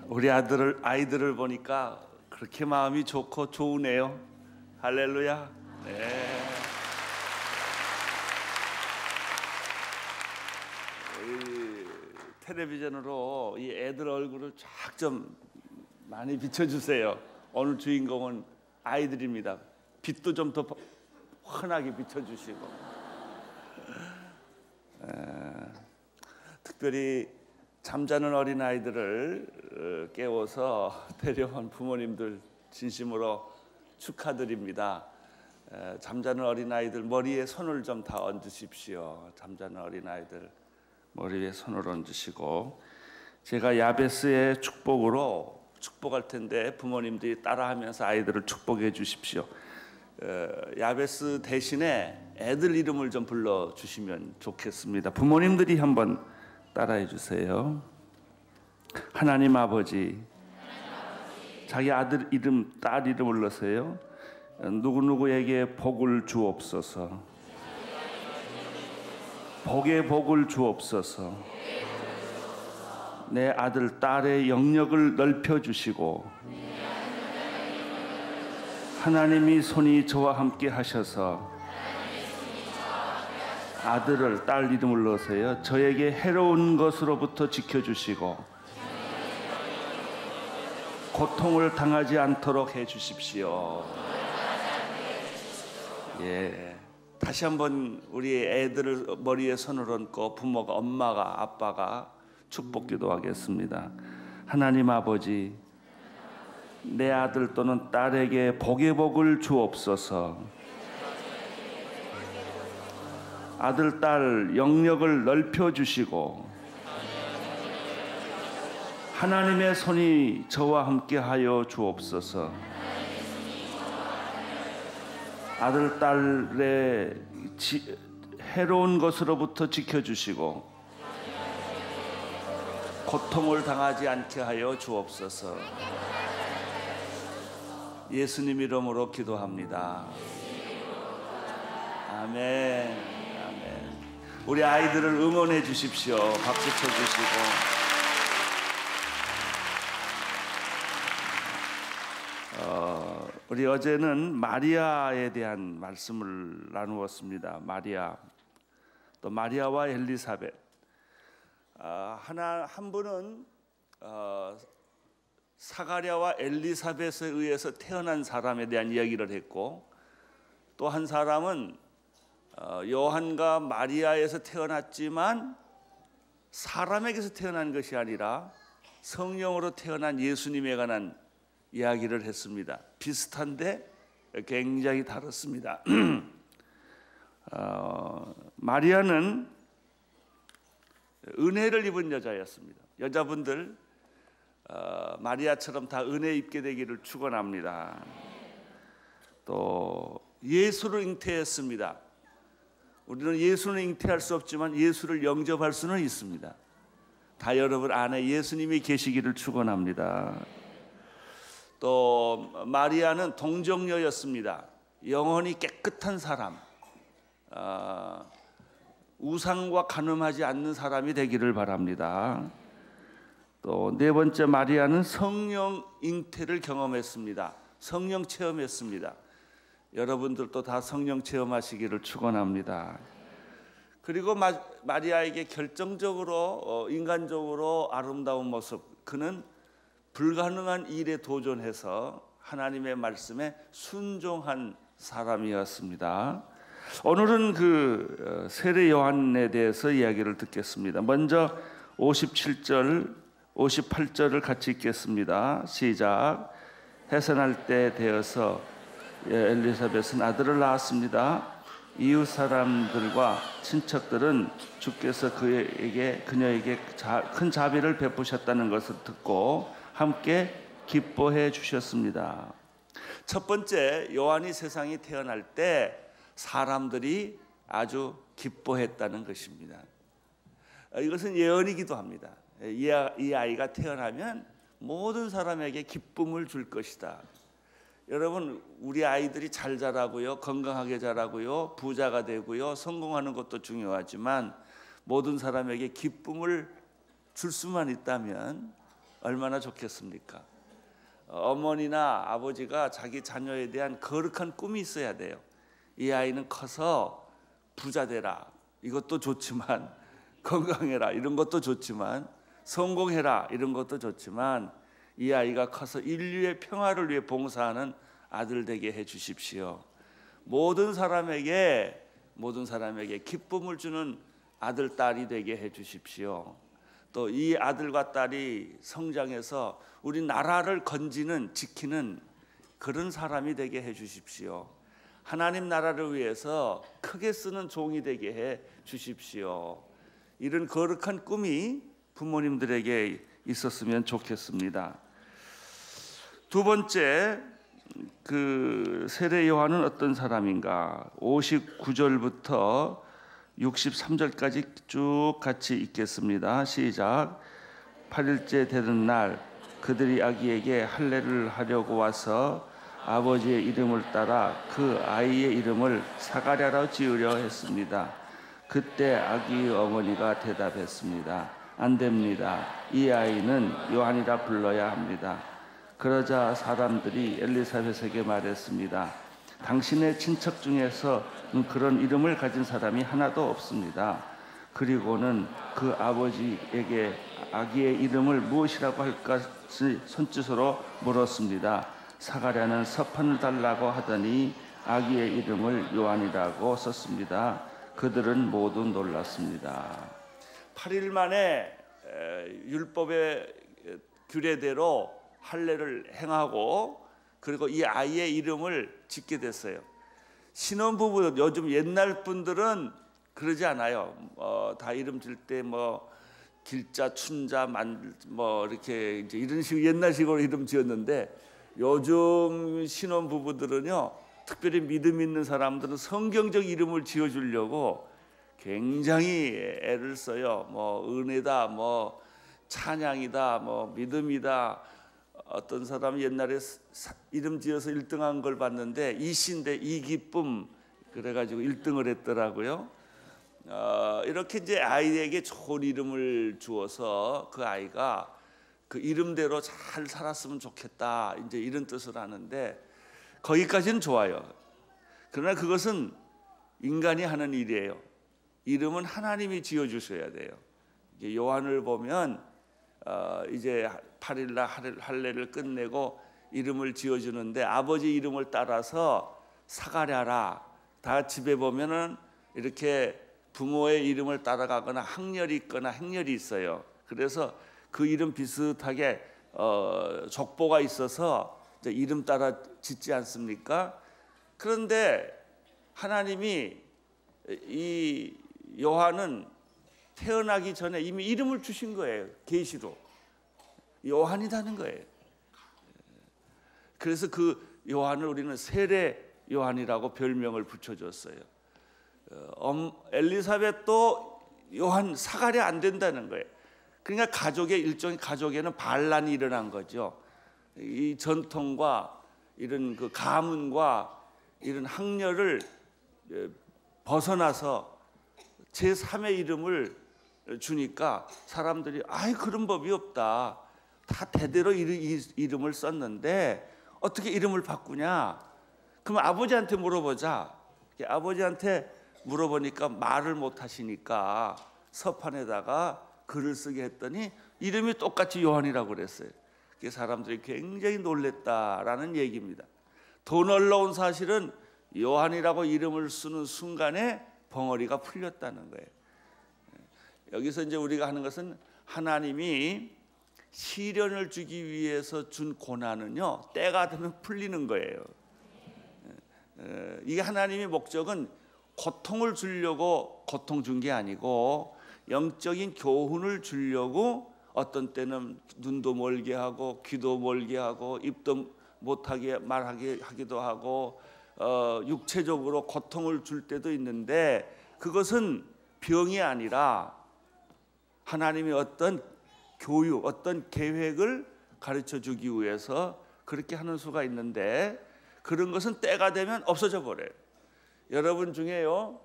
우리 아이들을 보니까 그렇게 마음이 좋고 좋으네요. 할렐루야. 네. 텔레비전으로 이 애들 얼굴을 쫙 좀 많이 비춰주세요. 오늘 주인공은 아이들입니다. 빛도 좀 더 환하게 비춰주시고, 특별히 잠자는 어린아이들을 깨워서 데려온 부모님들 진심으로 축하드립니다. 잠자는 어린아이들 머리에 손을 좀 다 얹으십시오. 잠자는 어린아이들 머리에 손을 얹으시고, 제가 야베스의 축복으로 축복할 텐데 부모님들이 따라하면서 아이들을 축복해 주십시오. 야베스 대신에 애들 이름을 좀 불러주시면 좋겠습니다. 부모님들이 한번 따라해 주세요. 하나님 아버지, 자기 아들 이름, 딸 이름을 불러세요. 누구누구에게 복을 주옵소서. 복의 복을 주옵소서. 내 아들, 딸의 영역을 넓혀주시고, 하나님이 손이 저와 함께 하셔서 아들을, 딸 이름을 넣으세요. 저에게 해로운 것으로부터 지켜주시고 고통을 당하지 않도록 해주십시오. 예, 다시 한번 우리 애들을 머리에 손을 얹고 부모가, 엄마가, 아빠가 축복 기도하겠습니다. 하나님 아버지, 내 아들 또는 딸에게 복의 복을 주옵소서. 아들, 딸 영역을 넓혀주시고 하나님의 손이 저와 함께하여 주옵소서. 아들, 딸의 해로운 것으로부터 지켜주시고 고통을 당하지 않게 하여 주옵소서. 예수님 이름으로 기도합니다. 아멘. 아멘. 우리 아이들을 응원해 주십시오. 박수 쳐 주시고. 우리 어제는 마리아에 대한 말씀을 나누었습니다. 마리아, 또 마리아와 엘리사벳. 한 분은 사가랴와 엘리사벳에 의해서 태어난 사람에 대한 이야기를 했고, 또 한 사람은 요한과 마리아에서 태어났지만 사람에게서 태어난 것이 아니라 성령으로 태어난 예수님에 관한 이야기를 했습니다. 비슷한데 굉장히 다릅니다. 마리아는 은혜를 입은 여자였습니다. 여자분들 마리아처럼 다 은혜 입게 되기를 축원합니다. 또 예수를 잉태했습니다. 우리는 예수는 잉태할 수 없지만 예수를 영접할 수는 있습니다. 다 여러분 안에 예수님이 계시기를 축원합니다. 또 마리아는 동정녀였습니다. 영혼이 깨끗한 사람, 우상과 간음하지 않는 사람이 되기를 바랍니다. 또 네 번째, 마리아는 성령 잉태를 경험했습니다. 성령 체험했습니다. 여러분들도 다 성령 체험하시기를 축원합니다. 그리고 마리아에게 결정적으로 인간적으로 아름다운 모습, 그는 불가능한 일에 도전해서 하나님의 말씀에 순종한 사람이었습니다. 오늘은 그 세례 요한에 대해서 이야기를 듣겠습니다. 먼저 57절, 58절을 같이 읽겠습니다. 시작. 해산할 때 되어서 엘리사벳은 아들을 낳았습니다. 이웃 사람들과 친척들은 주께서 그녀에게 큰 자비를 베푸셨다는 것을 듣고 함께 기뻐해 주셨습니다. 첫 번째, 요한이 세상에 태어날 때 사람들이 아주 기뻐했다는 것입니다. 이것은 예언이기도 합니다. 이 아이가 태어나면 모든 사람에게 기쁨을 줄 것이다. 여러분, 우리 아이들이 잘 자라고요, 건강하게 자라고요, 부자가 되고요, 성공하는 것도 중요하지만 모든 사람에게 기쁨을 줄 수만 있다면 얼마나 좋겠습니까? 어머니나 아버지가 자기 자녀에 대한 거룩한 꿈이 있어야 돼요. 이 아이는 커서 부자 되라, 이것도 좋지만, 건강해라, 이런 것도 좋지만, 성공해라, 이런 것도 좋지만, 이 아이가 커서 인류의 평화를 위해 봉사하는 아들 되게 해 주십시오. 모든 사람에게 기쁨을 주는 아들, 딸이 되게 해 주십시오. 또 이 아들과 딸이 성장해서 우리 나라를 건지는, 지키는 그런 사람이 되게 해 주십시오. 하나님 나라를 위해서 크게 쓰는 종이 되게 해 주십시오. 이런 거룩한 꿈이 부모님들에게 있었으면 좋겠습니다. 두 번째, 그 세례 요한은 어떤 사람인가? 59절부터 63절까지 쭉 같이 읽겠습니다. 시작. 8일째 되는 날 그들이 아기에게 할례를 하려고 와서 아버지의 이름을 따라 그 아이의 이름을 사가랴라 지으려 했습니다. 그때 아기의 어머니가 대답했습니다. 안 됩니다. 이 아이는 요한이라 불러야 합니다. 그러자 사람들이 엘리사벳에게 말했습니다. 당신의 친척 중에서 그런 이름을 가진 사람이 하나도 없습니다. 그리고는 그 아버지에게 아기의 이름을 무엇이라고 할까 손짓으로 물었습니다. 사가랴는 서판을 달라고 하더니 아기의 이름을 요한이라고 썼습니다. 그들은 모두 놀랐습니다. 8일 만에 율법의 규례대로 할례를 행하고 그리고 이 아이의 이름을 짓게 됐어요. 신혼부부, 요즘 옛날 분들은 그러지 않아요. 다 이름 질 때 뭐 길자, 춘자, 뭐 이렇게 이제 이런 식으로 옛날식으로 이름 지었는데, 요즘 신혼부부들은요, 특별히 믿음 있는 사람들은 성경적 이름을 지어주려고 굉장히 애를 써요. 뭐 은혜다, 뭐 찬양이다, 뭐 믿음이다. 어떤 사람이 옛날에 이름 지어서 1등한 걸 봤는데 이신대 이기쁨 그래가지고 1등을 했더라고요. 이렇게 이제 아이에게 좋은 이름을 주어서 그 아이가 그 이름대로 잘 살았으면 좋겠다, 이제 이런 뜻을 하는데, 거기까지는 좋아요. 그러나 그것은 인간이 하는 일이에요. 이름은 하나님이 지어주셔야 돼요. 요한을 보면 이제 8일날 할례를 끝내고 이름을 지어주는데, 아버지 이름을 따라서 사가랴라. 다 집에 보면은 이렇게 부모의 이름을 따라가거나 학렬이 있거나 행렬이 있어요. 그래서 그 이름 비슷하게 족보가 있어서 이제 이름 따라 짓지 않습니까? 그런데 하나님이 이 요한은 태어나기 전에 이미 이름을 주신 거예요. 계시로 요한이라는 거예요. 그래서 그 요한을 우리는 세례 요한이라고 별명을 붙여줬어요. 엘리사벳도 요한 사가랴 안 된다는 거예요. 그러니까 가족의 일종의 가족에는 반란이 일어난 거죠. 이 전통과 이런 그 가문과 이런 학렬을 벗어나서 제3의 이름을 주니까 사람들이 아이 그런 법이 없다. 다 대대로 이름을 썼는데 어떻게 이름을 바꾸냐? 그럼 아버지한테 물어보자. 아버지한테 물어보니까 말을 못 하시니까 서판에다가 글을 쓰게 했더니 이름이 똑같이 요한이라고 그랬어요. 사람들이 굉장히 놀랬다라는 얘기입니다. 더 놀라운 사실은 요한이라고 이름을 쓰는 순간에 벙어리가 풀렸다는 거예요. 여기서 이제 우리가 하는 것은 하나님이 시련을 주기 위해서 준 고난은요, 때가 되면 풀리는 거예요. 이게 하나님의 목적은 고통을 주려고 고통 준 게 아니고 영적인 교훈을 주려고 어떤 때는 눈도 멀게 하고 귀도 멀게 하고 입도 못하게 말하게 하기도 하고 육체적으로 고통을 줄 때도 있는데, 그것은 병이 아니라 하나님의 어떤 교육, 어떤 계획을 가르쳐 주기 위해서 그렇게 하는 수가 있는데, 그런 것은 때가 되면 없어져 버려요. 여러분 중에요,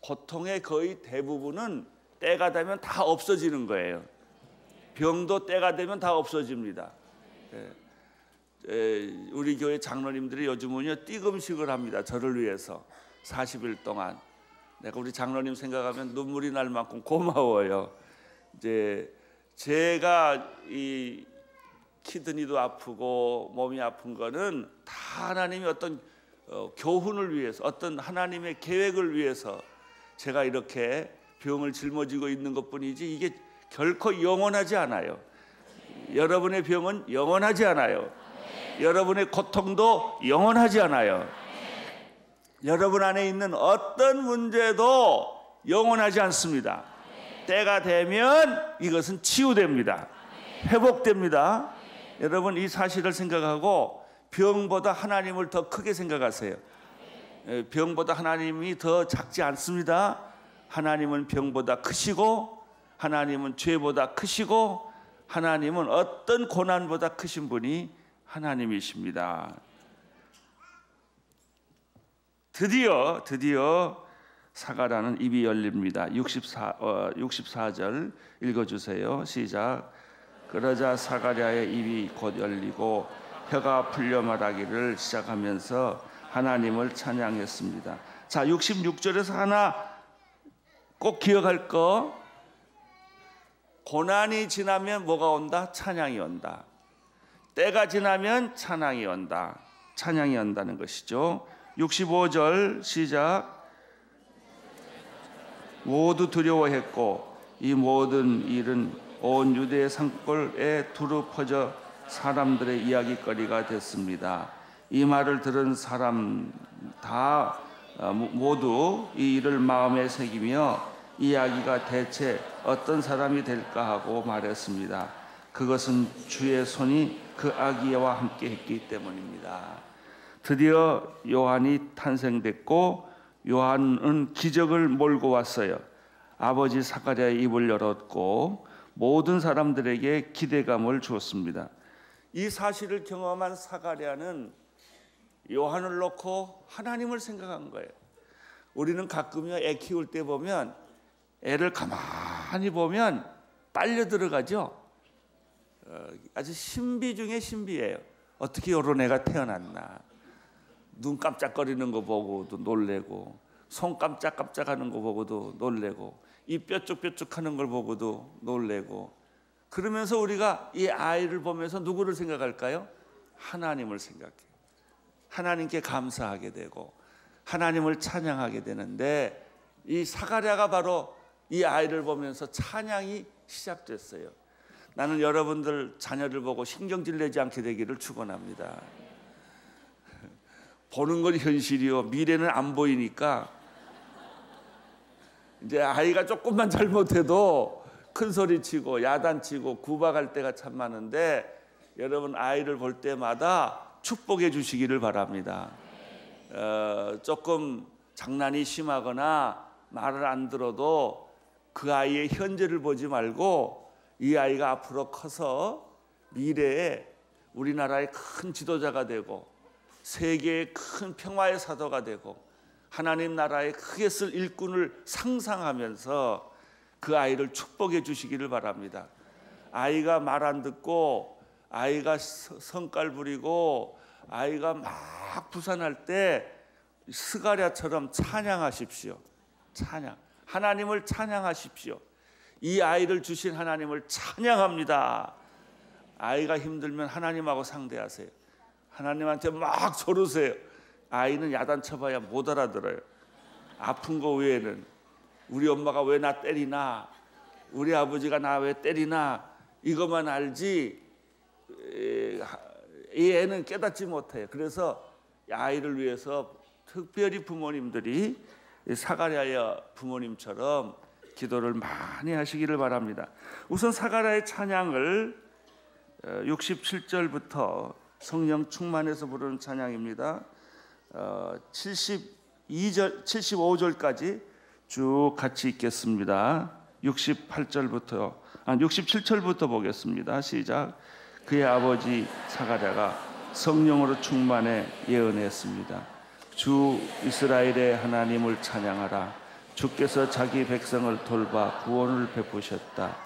고통의 거의 대부분은 때가 되면 다 없어지는 거예요. 병도 때가 되면 다 없어집니다. 우리 교회 장로님들이 요즘은요 띠금식을 합니다. 저를 위해서 40일 동안. 내가 우리 장로님 생각하면 눈물이 날 만큼 고마워요. 이제 제가 이 키드니도 아프고 몸이 아픈 거는 다 하나님이 어떤 교훈을 위해서, 어떤 하나님의 계획을 위해서 제가 이렇게 병을 짊어지고 있는 것뿐이지 이게 결코 영원하지 않아요. 여러분의 병은 영원하지 않아요. 여러분의 고통도 영원하지 않아요. 여러분 안에 있는 어떤 문제도 영원하지 않습니다. 때가 되면 이것은 치유됩니다. 회복됩니다. 여러분 이 사실을 생각하고 병보다 하나님을 더 크게 생각하세요. 병보다 하나님이 더 작지 않습니다. 하나님은 병보다 크시고, 하나님은 죄보다 크시고, 하나님은 어떤 고난보다 크신 분이 하나님이십니다. 드디어 사가랴는 입이 열립니다. 64절 읽어주세요. 시작. 그러자 사가랴의 입이 곧 열리고 혀가 풀려 말하기를 시작하면서 하나님을 찬양했습니다. 자, 66절에서 하나 꼭 기억할 거, 고난이 지나면 뭐가 온다? 찬양이 온다. 때가 지나면 찬양이 온다. 찬양이 온다는 것이죠. 65절 시작. 모두 두려워했고 이 모든 일은 온 유대 산골에 두루 퍼져 사람들의 이야기거리가 됐습니다. 이 말을 들은 사람 다 모두 이 일을 마음에 새기며 이야기가 대체 어떤 사람이 될까 하고 말했습니다. 그것은 주의 손이 그 아기와 함께 했기 때문입니다. 드디어 요한이 탄생됐고 요한은 기적을 몰고 왔어요. 아버지 사가랴의 입을 열었고 모든 사람들에게 기대감을 주었습니다. 이 사실을 경험한 사가랴는 요한을 놓고 하나님을 생각한 거예요. 우리는 가끔요 애 키울 때 보면 애를 가만히 보면 빨려 들어가죠. 아주 신비 중에 신비예요. 어떻게 이런 애가 태어났나. 눈 깜짝거리는 거 보고도 놀래고, 손 깜짝깜짝하는 거 보고도 놀래고, 입 뾰족뾰족하는 걸 보고도 놀래고. 그러면서 우리가 이 아이를 보면서 누구를 생각할까요? 하나님을 생각해요. 하나님께 감사하게 되고 하나님을 찬양하게 되는데, 이 사가랴가 바로 이 아이를 보면서 찬양이 시작됐어요. 나는 여러분들 자녀를 보고 신경질 내지 않게 되기를 축원합니다. 보는 건 현실이요, 미래는 안 보이니까 이제 아이가 조금만 잘못해도 큰 소리 치고 야단치고 구박할 때가 참 많은데, 여러분 아이를 볼 때마다 축복해 주시기를 바랍니다. 조금 장난이 심하거나 말을 안 들어도 그 아이의 현재를 보지 말고 이 아이가 앞으로 커서 미래에 우리나라의 큰 지도자가 되고 세계의 큰 평화의 사도가 되고 하나님 나라에 크게 쓸 일꾼을 상상하면서 그 아이를 축복해 주시기를 바랍니다. 아이가 말 안 듣고 아이가 성깔 부리고 아이가 막 부산할 때 스가랴처럼 찬양하십시오. 찬양. 하나님을 찬양하십시오. 이 아이를 주신 하나님을 찬양합니다. 아이가 힘들면 하나님하고 상대하세요. 하나님한테 막 조르세요. 아이는 야단쳐봐야 못 알아들어요. 아픈 거 외에는. 우리 엄마가 왜 나 때리나, 우리 아버지가 나 왜 때리나, 이것만 알지 이 애는 깨닫지 못해요. 그래서 아이를 위해서 특별히 부모님들이 사가랴의 부모님처럼 기도를 많이 하시기를 바랍니다. 우선 사가랴의 찬양을 67절부터 성령 충만해서 부르는 찬양입니다. 75절까지 쭉 같이 읽겠습니다. 67절부터 보겠습니다. 시작. 그의 아버지 사가랴가 성령으로 충만해 예언했습니다. 주 이스라엘의 하나님을 찬양하라. 주께서 자기 백성을 돌봐 구원을 베푸셨다.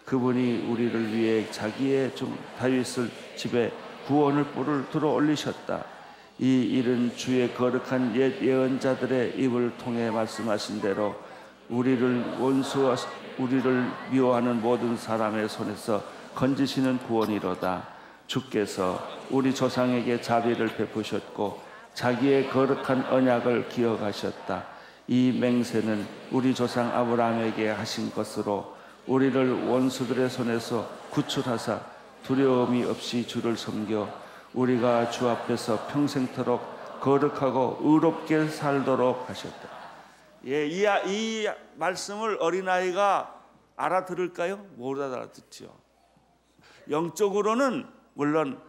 그분이 우리를 위해 자기의 종 다윗을 집에 구원의 뿔을 들어 올리셨다. 이 일은 주의 거룩한 옛 예언자들의 입을 통해 말씀하신 대로 우리를 원수와 우리를 미워하는 모든 사람의 손에서 건지시는 구원이로다. 주께서 우리 조상에게 자비를 베푸셨고 자기의 거룩한 언약을 기억하셨다. 이 맹세는 우리 조상 아브라함에게 하신 것으로 우리를 원수들의 손에서 구출하사 두려움이 없이 주를 섬겨 우리가 주 앞에서 평생토록 거룩하고 의롭게 살도록 하셨다. 예, 이 말씀을 어린아이가 알아들을까요? 못 알아듣죠. 영적으로는 물론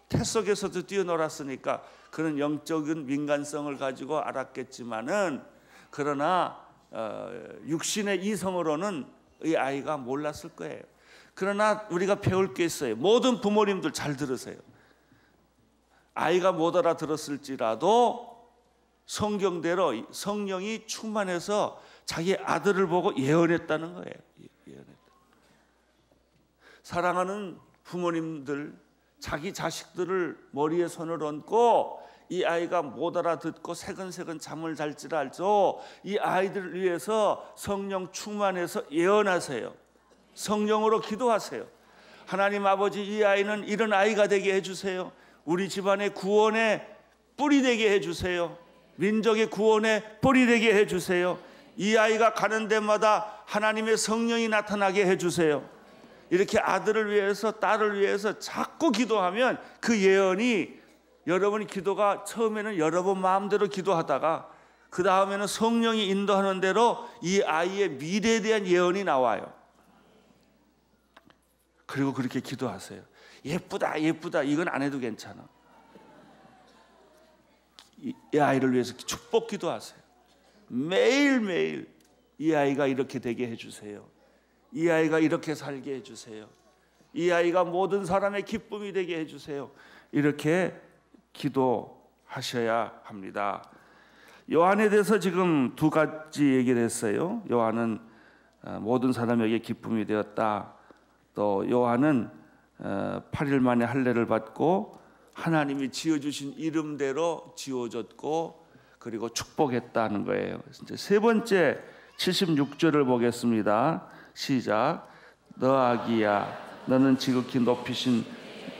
태 속에서도 뛰어놀았으니까 그런 영적인 민감성을 가지고 알았겠지만은 그러나 육신의 이성으로는 이 아이가 몰랐을 거예요. 그러나 우리가 배울 게 있어요. 모든 부모님들 잘 들으세요. 아이가 못 알아들었을지라도 성경대로 성령이 충만해서 자기 아들을 보고 예언했다는 거예요. 예언했다. 사랑하는 부모님들, 자기 자식들을 머리에 손을 얹고 이 아이가 못 알아듣고 새근새근 잠을 잘지라도 이 아이들을 위해서 성령 충만해서 예언하세요. 성령으로 기도하세요. 하나님 아버지, 이 아이는 이런 아이가 되게 해주세요. 우리 집안의 구원의 뿌리 되게 해주세요. 민족의 구원의 뿌리 되게 해주세요. 이 아이가 가는 데마다 하나님의 성령이 나타나게 해주세요. 이렇게 아들을 위해서 딸을 위해서 자꾸 기도하면 그 예언이 여러분의 기도가 처음에는 여러분 마음대로 기도하다가 그 다음에는 성령이 인도하는 대로 이 아이의 미래에 대한 예언이 나와요. 그리고 그렇게 기도하세요. 예쁘다 예쁘다 이건 안 해도 괜찮아. 이 아이를 위해서 축복 기도하세요. 매일매일 이 아이가 이렇게 되게 해주세요. 이 아이가 이렇게 살게 해주세요. 이 아이가 모든 사람의 기쁨이 되게 해주세요. 이렇게 기도하셔야 합니다. 요한에 대해서 지금 두 가지 얘기를 했어요. 요한은 모든 사람에게 기쁨이 되었다. 또 요한은 8일 만에 할례를 받고 하나님이 지어주신 이름대로 지어졌고 그리고 축복했다는 거예요. 이제 세 번째 76절을 보겠습니다. 시작. 너 아기야, 너는 지극히 높이신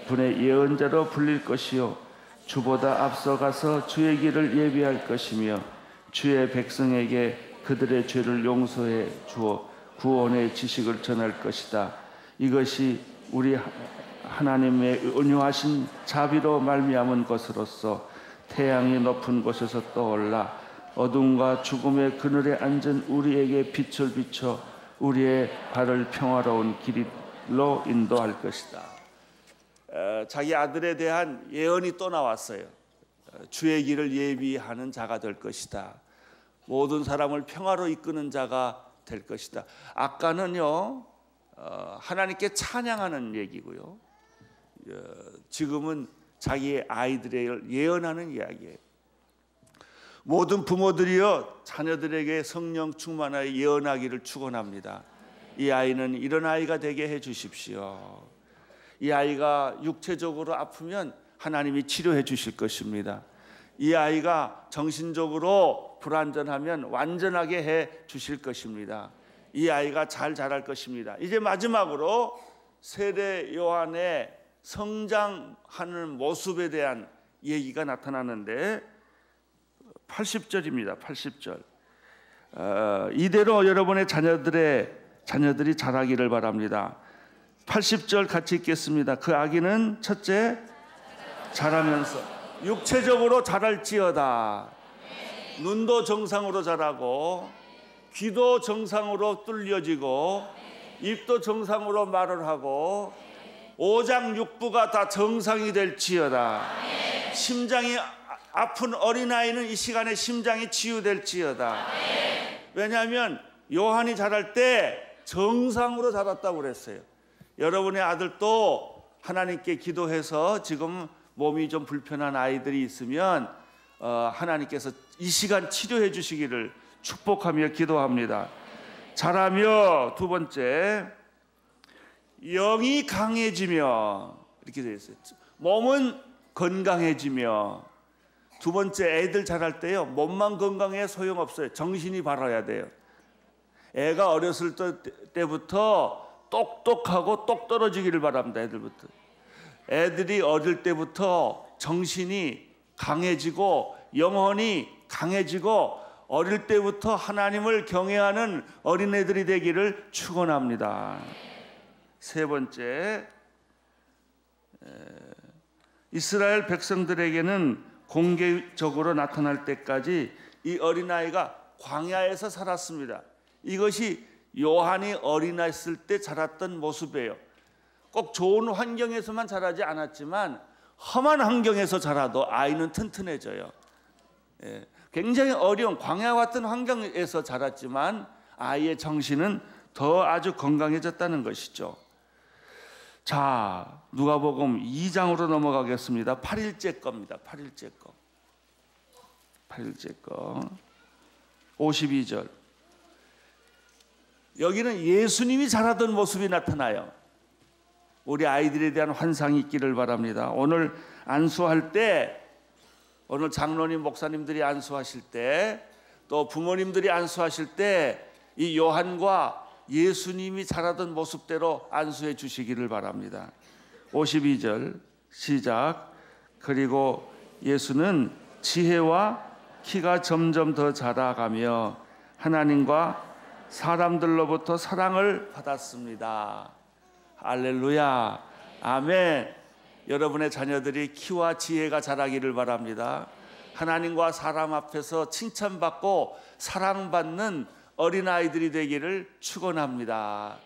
분의 예언자로 불릴 것이요 주보다 앞서가서 주의 길을 예비할 것이며 주의 백성에게 그들의 죄를 용서해 주어 구원의 지식을 전할 것이다. 이것이 우리 하나님의 온유하신 자비로 말미암은 것으로서 태양이 높은 곳에서 떠올라 어둠과 죽음의 그늘에 앉은 우리에게 빛을 비춰 우리의 발을 평화로운 길로 인도할 것이다. 자기 아들에 대한 예언이 또 나왔어요. 주의 길을 예비하는 자가 될 것이다. 모든 사람을 평화로 이끄는 자가 될 것이다. 아까는요 하나님께 찬양하는 얘기고요. 지금은 자기의 아이들을 예언하는 이야기예요. 모든 부모들이요 자녀들에게 성령 충만하여 예언하기를 축원합니다. 이 아이는 이런 아이가 되게 해 주십시오. 이 아이가 육체적으로 아프면 하나님이 치료해 주실 것입니다. 이 아이가 정신적으로 불완전하면 완전하게 해 주실 것입니다. 이 아이가 잘 자랄 것입니다. 이제 마지막으로 세례 요한의 성장하는 모습에 대한 얘기가 나타나는데 80절입니다. 80절. 이대로 여러분의 자녀들이 자라기를 바랍니다. 80절 같이 읽겠습니다. 그 아기는 첫째 자라면서 육체적으로 자랄지어다. 눈도 정상으로 자라고 귀도 정상으로 뚫려지고 입도 정상으로 말을 하고 오장육부가 다 정상이 될지어다. 심장이 아픈 어린아이는 이 시간에 심장이 치유될지어다. 왜냐하면 요한이 자랄 때 정상으로 자랐다고 그랬어요. 여러분의 아들도 하나님께 기도해서 지금 몸이 좀 불편한 아이들이 있으면 하나님께서 이 시간 치료해 주시기를 축복하며 기도합니다. 자라며 두 번째 영이 강해지며 이렇게 되어 있어요. 몸은 건강해지며. 두 번째, 애들 자랄 때요, 몸만 건강해 소용없어요. 정신이 바라야 돼요. 애가 어렸을 때부터 똑똑하고 똑 떨어지기를 바랍니다. 애들부터. 애들이 어릴 때부터 정신이 강해지고 영혼이 강해지고 어릴 때부터 하나님을 경외하는 어린애들이 되기를 축원합니다. 세 번째, 이스라엘 백성들에게는 공개적으로 나타날 때까지 이 어린아이가 광야에서 살았습니다. 이것이 요한이 어린아이였을 때 자랐던 모습이에요. 꼭 좋은 환경에서만 자라지 않았지만 험한 환경에서 자라도 아이는 튼튼해져요. 굉장히 어려운 광야 같은 환경에서 자랐지만 아이의 정신은 더 아주 건강해졌다는 것이죠. 자, 누가복음 2장으로 넘어가겠습니다. 8일째 겁니다. 8일째 거. 8일째 거. 52절. 여기는 예수님이 자라던 모습이 나타나요. 우리 아이들에 대한 환상이 있기를 바랍니다. 오늘 안수할 때, 오늘 장로님 목사님들이 안수하실 때, 또 부모님들이 안수하실 때 이 요한과 예수님이 자라던 모습대로 안수해 주시기를 바랍니다. 52절 시작. 그리고 예수는 지혜와 키가 점점 더 자라가며 하나님과 사람들로부터 사랑을 받았습니다. 할렐루야. 아멘. 여러분의 자녀들이 키와 지혜가 자라기를 바랍니다. 하나님과 사람 앞에서 칭찬받고 사랑받는 어린아이들이 되기를 축원합니다.